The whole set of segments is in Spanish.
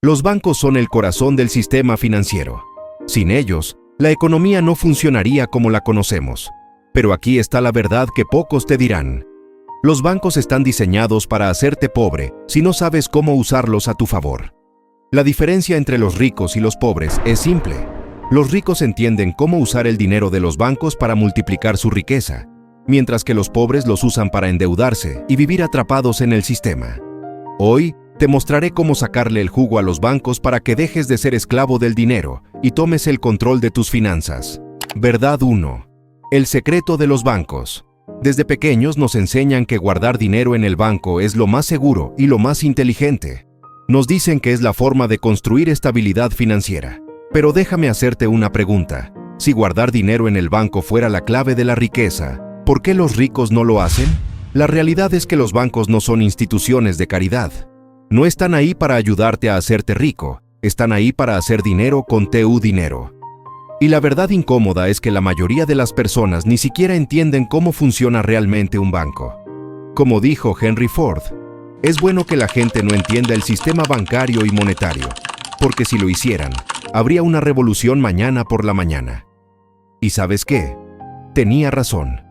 Los bancos son el corazón del sistema financiero. Sin ellos, la economía no funcionaría como la conocemos. Pero aquí está la verdad que pocos te dirán. Los bancos están diseñados para hacerte pobre si no sabes cómo usarlos a tu favor. La diferencia entre los ricos y los pobres es simple. Los ricos entienden cómo usar el dinero de los bancos para multiplicar su riqueza, mientras que los pobres los usan para endeudarse y vivir atrapados en el sistema. Hoy, te mostraré cómo sacarle el jugo a los bancos para que dejes de ser esclavo del dinero y tomes el control de tus finanzas. Verdad 1. El secreto de los bancos. Desde pequeños nos enseñan que guardar dinero en el banco es lo más seguro y lo más inteligente. Nos dicen que es la forma de construir estabilidad financiera. Pero déjame hacerte una pregunta. Si guardar dinero en el banco fuera la clave de la riqueza, ¿por qué los ricos no lo hacen? La realidad es que los bancos no son instituciones de caridad. No están ahí para ayudarte a hacerte rico, están ahí para hacer dinero con tu dinero. Y la verdad incómoda es que la mayoría de las personas ni siquiera entienden cómo funciona realmente un banco. Como dijo Henry Ford, es bueno que la gente no entienda el sistema bancario y monetario, porque si lo hicieran, habría una revolución mañana por la mañana. ¿Y sabes qué? Tenía razón.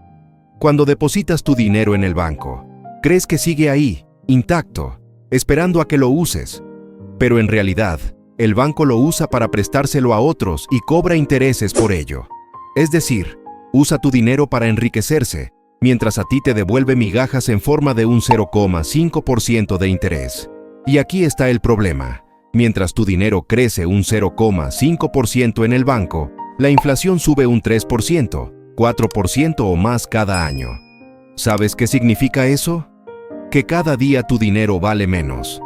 Cuando depositas tu dinero en el banco, crees que sigue ahí, intacto, esperando a que lo uses. Pero en realidad, el banco lo usa para prestárselo a otros y cobra intereses por ello. Es decir, usa tu dinero para enriquecerse, mientras a ti te devuelve migajas en forma de un 0,5% de interés. Y aquí está el problema. Mientras tu dinero crece un 0,5% en el banco, la inflación sube un 3%, 4% o más cada año. ¿Sabes qué significa eso? Que cada día tu dinero vale menos.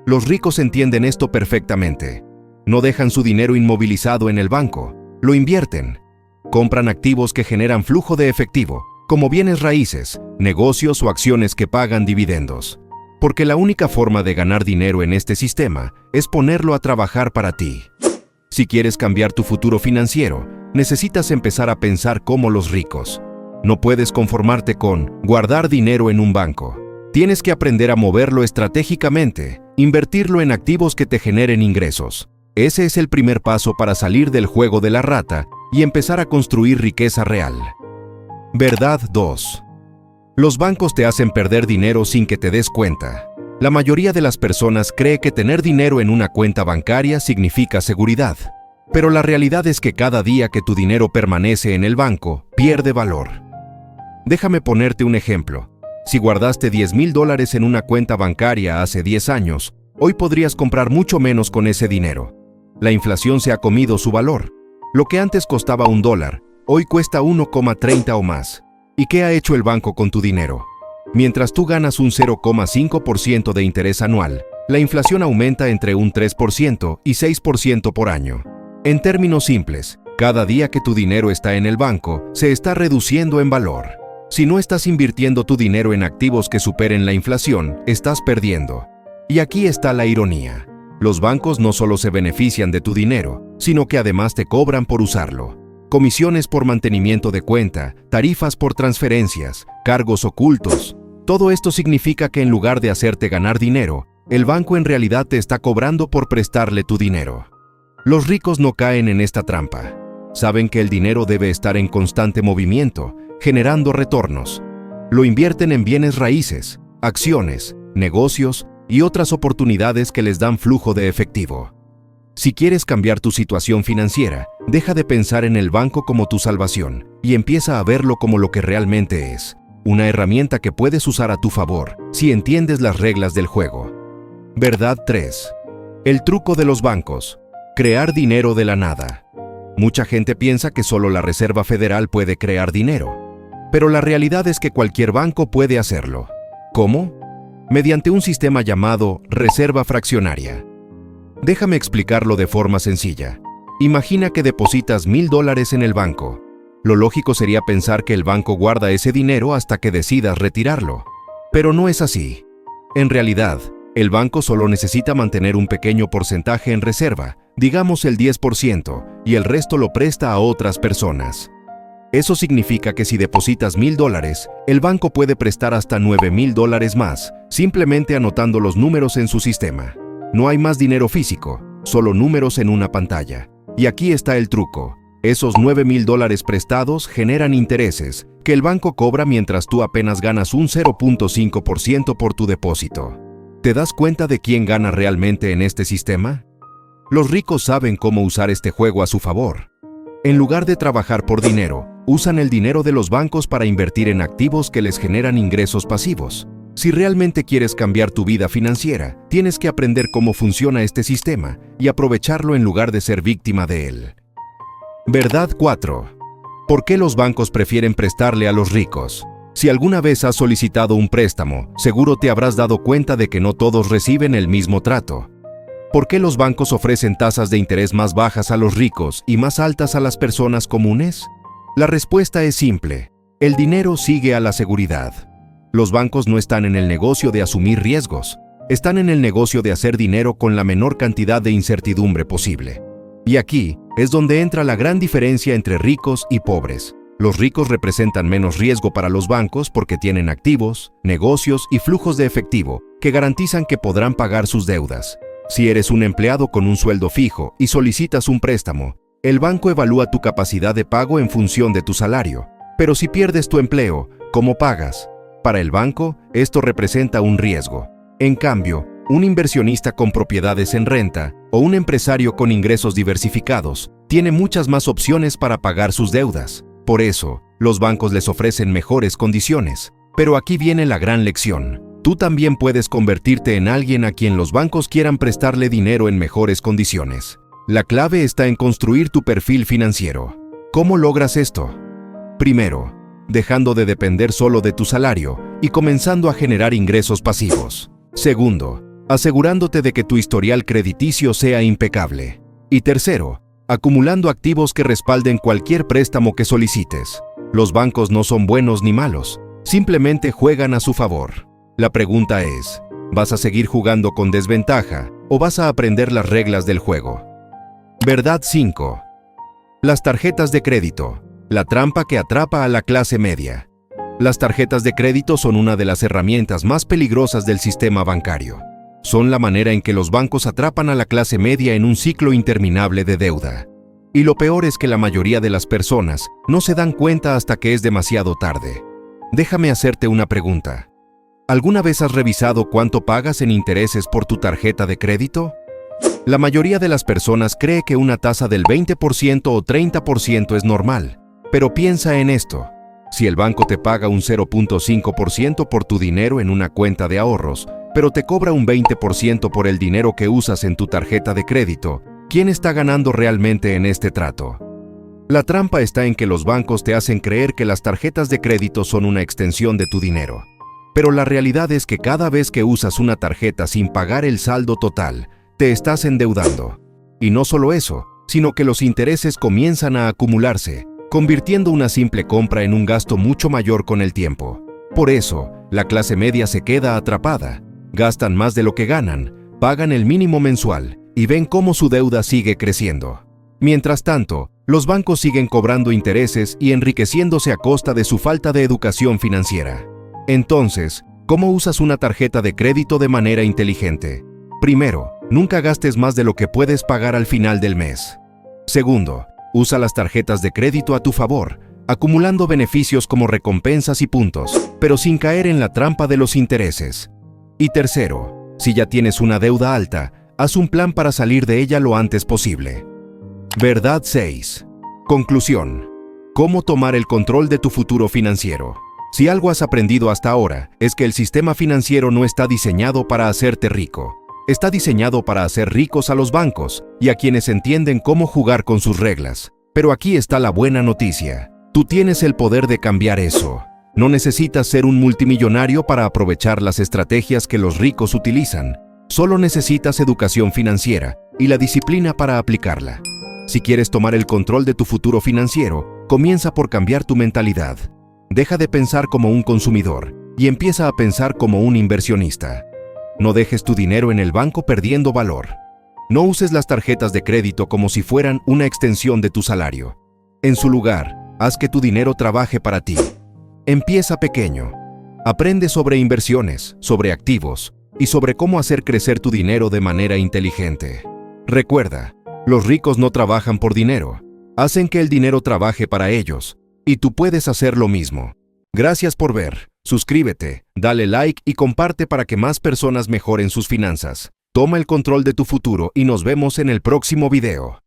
Los ricos entienden esto perfectamente. No dejan su dinero inmovilizado en el banco, lo invierten. Compran activos que generan flujo de efectivo, como bienes raíces, negocios o acciones que pagan dividendos. Porque la única forma de ganar dinero en este sistema es ponerlo a trabajar para ti. Si quieres cambiar tu futuro financiero, necesitas empezar a pensar como los ricos. No puedes conformarte con guardar dinero en un banco. Tienes que aprender a moverlo estratégicamente, invertirlo en activos que te generen ingresos. Ese es el primer paso para salir del juego de la rata y empezar a construir riqueza real. Verdad 2. Los bancos te hacen perder dinero sin que te des cuenta. La mayoría de las personas cree que tener dinero en una cuenta bancaria significa seguridad. Pero la realidad es que cada día que tu dinero permanece en el banco, pierde valor. Déjame ponerte un ejemplo. Si guardaste $10,000 en una cuenta bancaria hace 10 años, hoy podrías comprar mucho menos con ese dinero. La inflación se ha comido su valor. Lo que antes costaba $1, hoy cuesta 1,30 o más. ¿Y qué ha hecho el banco con tu dinero? Mientras tú ganas un 0,5% de interés anual, la inflación aumenta entre un 3% y 6% por año. En términos simples, cada día que tu dinero está en el banco, se está reduciendo en valor. Si no estás invirtiendo tu dinero en activos que superen la inflación, estás perdiendo. Y aquí está la ironía. Los bancos no solo se benefician de tu dinero, sino que además te cobran por usarlo. Comisiones por mantenimiento de cuenta, tarifas por transferencias, cargos ocultos. Todo esto significa que en lugar de hacerte ganar dinero, el banco en realidad te está cobrando por prestarle tu dinero. Los ricos no caen en esta trampa. Saben que el dinero debe estar en constante movimiento, generando retornos. Lo invierten en bienes raíces, acciones, negocios y otras oportunidades que les dan flujo de efectivo. Si quieres cambiar tu situación financiera, deja de pensar en el banco como tu salvación y empieza a verlo como lo que realmente es, una herramienta que puedes usar a tu favor si entiendes las reglas del juego. Verdad 3. El truco de los bancos. Crear dinero de la nada. Mucha gente piensa que solo la Reserva Federal puede crear dinero. Pero la realidad es que cualquier banco puede hacerlo. ¿Cómo? Mediante un sistema llamado reserva fraccionaria. Déjame explicarlo de forma sencilla. Imagina que depositas $1,000 en el banco. Lo lógico sería pensar que el banco guarda ese dinero hasta que decidas retirarlo. Pero no es así. En realidad, el banco solo necesita mantener un pequeño porcentaje en reserva, digamos el 10%, y el resto lo presta a otras personas. Eso significa que si depositas $1,000, el banco puede prestar hasta $9,000 más, simplemente anotando los números en su sistema. No hay más dinero físico, solo números en una pantalla. Y aquí está el truco. Esos $9,000 prestados generan intereses que el banco cobra mientras tú apenas ganas un 0.5% por tu depósito. ¿Te das cuenta de quién gana realmente en este sistema? Los ricos saben cómo usar este juego a su favor. En lugar de trabajar por dinero, usan el dinero de los bancos para invertir en activos que les generan ingresos pasivos. Si realmente quieres cambiar tu vida financiera, tienes que aprender cómo funciona este sistema y aprovecharlo en lugar de ser víctima de él. Verdad 4. ¿Por qué los bancos prefieren prestarle a los ricos? Si alguna vez has solicitado un préstamo, seguro te habrás dado cuenta de que no todos reciben el mismo trato. ¿Por qué los bancos ofrecen tasas de interés más bajas a los ricos y más altas a las personas comunes? La respuesta es simple. El dinero sigue a la seguridad. Los bancos no están en el negocio de asumir riesgos. Están en el negocio de hacer dinero con la menor cantidad de incertidumbre posible. Y aquí es donde entra la gran diferencia entre ricos y pobres. Los ricos representan menos riesgo para los bancos porque tienen activos, negocios y flujos de efectivo que garantizan que podrán pagar sus deudas. Si eres un empleado con un sueldo fijo y solicitas un préstamo, el banco evalúa tu capacidad de pago en función de tu salario. Pero si pierdes tu empleo, ¿cómo pagas? Para el banco, esto representa un riesgo. En cambio, un inversionista con propiedades en renta o un empresario con ingresos diversificados tiene muchas más opciones para pagar sus deudas. Por eso, los bancos les ofrecen mejores condiciones. Pero aquí viene la gran lección. Tú también puedes convertirte en alguien a quien los bancos quieran prestarle dinero en mejores condiciones. La clave está en construir tu perfil financiero. ¿Cómo logras esto? Primero, dejando de depender solo de tu salario y comenzando a generar ingresos pasivos. Segundo, asegurándote de que tu historial crediticio sea impecable. Y tercero, acumulando activos que respalden cualquier préstamo que solicites. Los bancos no son buenos ni malos, simplemente juegan a su favor. La pregunta es, ¿vas a seguir jugando con desventaja o vas a aprender las reglas del juego? Verdad 5. Las tarjetas de crédito, la trampa que atrapa a la clase media. Las tarjetas de crédito son una de las herramientas más peligrosas del sistema bancario. Son la manera en que los bancos atrapan a la clase media en un ciclo interminable de deuda. Y lo peor es que la mayoría de las personas no se dan cuenta hasta que es demasiado tarde. Déjame hacerte una pregunta. ¿Alguna vez has revisado cuánto pagas en intereses por tu tarjeta de crédito? La mayoría de las personas cree que una tasa del 20% o 30% es normal. Pero piensa en esto. Si el banco te paga un 0.5% por tu dinero en una cuenta de ahorros, pero te cobra un 20% por el dinero que usas en tu tarjeta de crédito, ¿quién está ganando realmente en este trato? La trampa está en que los bancos te hacen creer que las tarjetas de crédito son una extensión de tu dinero. Pero la realidad es que cada vez que usas una tarjeta sin pagar el saldo total, te estás endeudando. Y no solo eso, sino que los intereses comienzan a acumularse, convirtiendo una simple compra en un gasto mucho mayor con el tiempo. Por eso, la clase media se queda atrapada. Gastan más de lo que ganan, pagan el mínimo mensual y ven cómo su deuda sigue creciendo. Mientras tanto, los bancos siguen cobrando intereses y enriqueciéndose a costa de su falta de educación financiera. Entonces, ¿cómo usas una tarjeta de crédito de manera inteligente? Primero, nunca gastes más de lo que puedes pagar al final del mes. Segundo, usa las tarjetas de crédito a tu favor, acumulando beneficios como recompensas y puntos, pero sin caer en la trampa de los intereses. Y tercero, si ya tienes una deuda alta, haz un plan para salir de ella lo antes posible. Verdad 6. Conclusión. ¿Cómo tomar el control de tu futuro financiero? Si algo has aprendido hasta ahora, es que el sistema financiero no está diseñado para hacerte rico. Está diseñado para hacer ricos a los bancos y a quienes entienden cómo jugar con sus reglas. Pero aquí está la buena noticia. Tú tienes el poder de cambiar eso. No necesitas ser un multimillonario para aprovechar las estrategias que los ricos utilizan. Solo necesitas educación financiera y la disciplina para aplicarla. Si quieres tomar el control de tu futuro financiero, comienza por cambiar tu mentalidad. Deja de pensar como un consumidor y empieza a pensar como un inversionista. No dejes tu dinero en el banco perdiendo valor. No uses las tarjetas de crédito como si fueran una extensión de tu salario. En su lugar, haz que tu dinero trabaje para ti. Empieza pequeño. Aprende sobre inversiones, sobre activos y sobre cómo hacer crecer tu dinero de manera inteligente. Recuerda, los ricos no trabajan por dinero, hacen que el dinero trabaje para ellos, y tú puedes hacer lo mismo. Gracias por ver, suscríbete, dale like y comparte para que más personas mejoren sus finanzas. Toma el control de tu futuro y nos vemos en el próximo video.